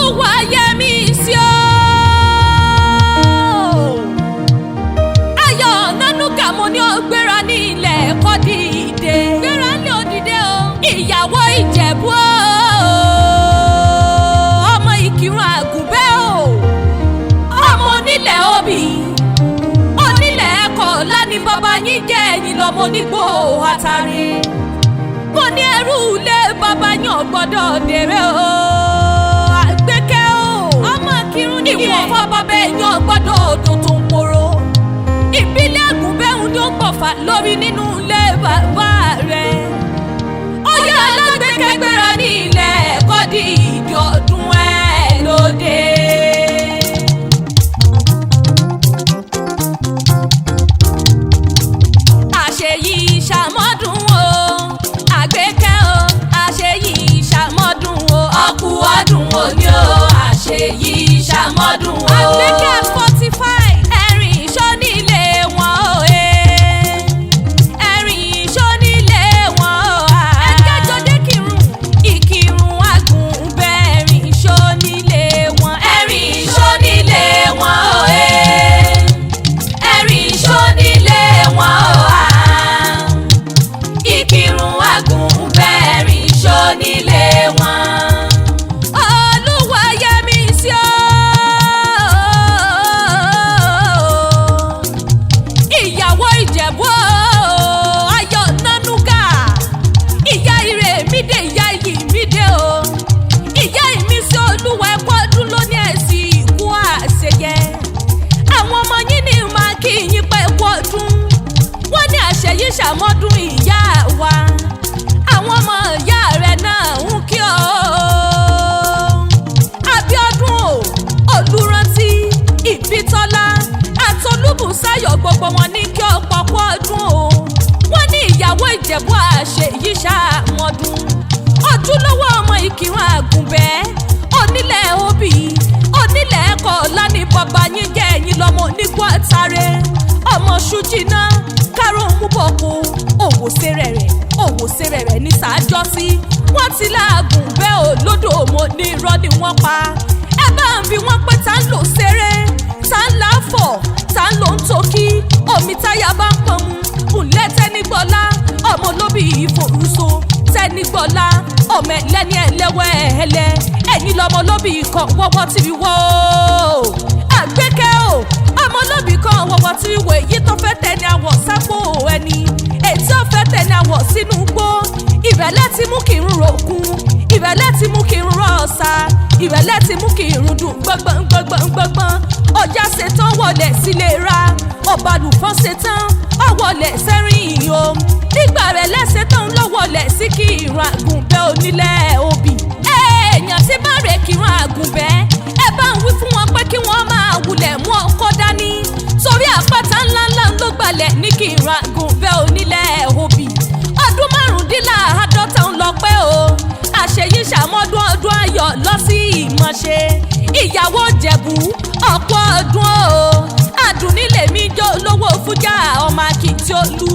Oluwayemisi ayọ̀ nanuga mo ní ó gbéra ní ilẹ̀ ẹ̀kọ́ dìde gbéra ní òdìdé o ìyàwó Ìjẹ̀bú ọmọ Ìkìrun àgùnbẹ́ o ọmọ onílẹ̀ obì onílẹ̀ ẹ̀kọ́ lání bàbá yín jẹ́ ẹ̀yìn lọ́mọ onígbò àtàrí mo ní ẹrú ilé bàbá yín ò gbọ́dọ̀ dèrè o àgbékẹ́ o ọmọ Ìkìrun ní ìwọ̀n fọ́bọ́ bẹ́ẹ̀ yín ò gbọ́dọ̀ odò tó ń poro ìbílẹ̀ àgùnbẹ́hùn ló ń pọ̀fà lórí nínú ilé bàbá rẹ̀ oyè alágbèékẹ́gbẹ́ra ní ilẹ̀ ẹ̀kọ́ di ìdí ọdún ẹ̀ lóde. àṣeyí ṣàmọ́dún o àgbékẹ́ o àṣeyí ṣàmọ́dún o ọkú ọdún òní o àṣeyí ṣàmọ́dún o àgbékẹ́ 45 ẹ̀rìn ìṣó nílé wọn o ẹ̀rìn ìṣó nílé wọn o ẹ̀kẹ́jọdé kírun Ìkìrun àgùnbẹ́ ẹ̀rìn ìṣó nílé wọn ẹ̀rìn ìṣó nílé wọn o ẹ̀rìn ìṣó nílé wọn o Ìkìrun àgùnbẹ́ ẹ̀rìn ìṣó nílé wọn. Oluwayemisi ìyàwó Ìjẹ̀bú ayọ̀ nanuga ìyá ire mídé ìyá iyì mídé o ìyá ìmísí Olúwa ẹ̀kọ́ ọdún ló ní ẹ̀sìn ìkú àṣeyẹ àwọn ọmọ yín ní máa kí yín pẹ́ ẹ̀kọ́ ọdún wọ́n ní àṣeyí ṣàmọ́dún ìyá wa àwọn ọmọ ìyá rẹ̀ náà ń kí ọ Abíọ́dún o Olùrántí Ìbítọ́lá àtolúbùsáyọ̀ gbogbo wọn ní kí ọ pọ̀pọ̀ ọdún o wọ́n ní ìyàwó Ìjẹ̀bú àṣeyí ṣàmọ́dún ojúlówó ọmọ Ìkìrun àgùnbẹ́ onílẹ̀ obì onílẹ̀ ẹ̀kọ́ lání bàbá yín jẹ́ ẹ̀yìn lọ́mọ onígbó àtàrẹ ọmọ ṣújìnà kárùn múbọ̀kú òwò sẹ́rẹ̀rẹ̀ ní sàájọ́sí wọ́n ti láàgùn bẹ́ẹ̀ ò lódò mo ní irọ́ ni wọ́n pa ẹ bá ń bi wọ́n pé tá ń lò ṣeré tá ń láfọ̀ tá ń lò ń tokí omi táyà bá ń pọn mu ńlẹ́ Tẹ́nígbọ́lá ọmọ olóbì ìforúso Tẹ́nígbọ́lá ọmọ ẹlẹ́ni ẹlẹ́wẹ́ ẹ̀hẹ́lẹ́ ẹ̀yìn lọ́mọ olóbì kan wọ́wọ́ tí wọ́ àgbékẹ́ o ọmọ olóbì kan wọ́wọ́ tí wọ́ èyí tó fẹ́ tẹ̀ ní àwọ̀ sápò ẹni ètí ó fẹ́ tẹ̀ ní àwọ̀ sínú gbó ìrẹ̀lẹ̀ ti mú kí n ròkun ìrẹ̀lẹ̀ ti mú kí n rọ̀ ọ̀sà ìrẹ̀lẹ̀ ti mú kí n dùn gbọ̀ngbọ̀ngbọ̀ngbọ̀ngbọ̀n ọjà ṣetán wọlé sílé ra ọ̀bàlùfọ́ ṣetán ọ̀wọ̀lẹ̀ sẹ́rìn ìhò nígbà rẹ̀ lẹ́sẹ̀tàn lọ́wọ́lẹ̀ sí Ìkìrun àgùnbẹ́ onílẹ̀ obì èèyàn tí bá rè Ìkìrun àgùnbẹ́ ẹ bá ń wí fún wọn pé kí wọ́n máa wulẹ̀ mú ọkọ́ dání torí àpáta ńláńlá ló gbalẹ̀ ní Ìkìrun àgùnbẹ́ onílẹ̀ obì ọdún márùndínláàádọ́ta ń lọ pé o àṣeyí ṣàmọ́dún ọdún ayọ̀ lọ sí ìmọ̀ṣe ìyàwó Ìjẹ̀bú ọ̀pọ̀ ọdún o àdùnní lèmi jó olówó fújà ọmọ Akíntolú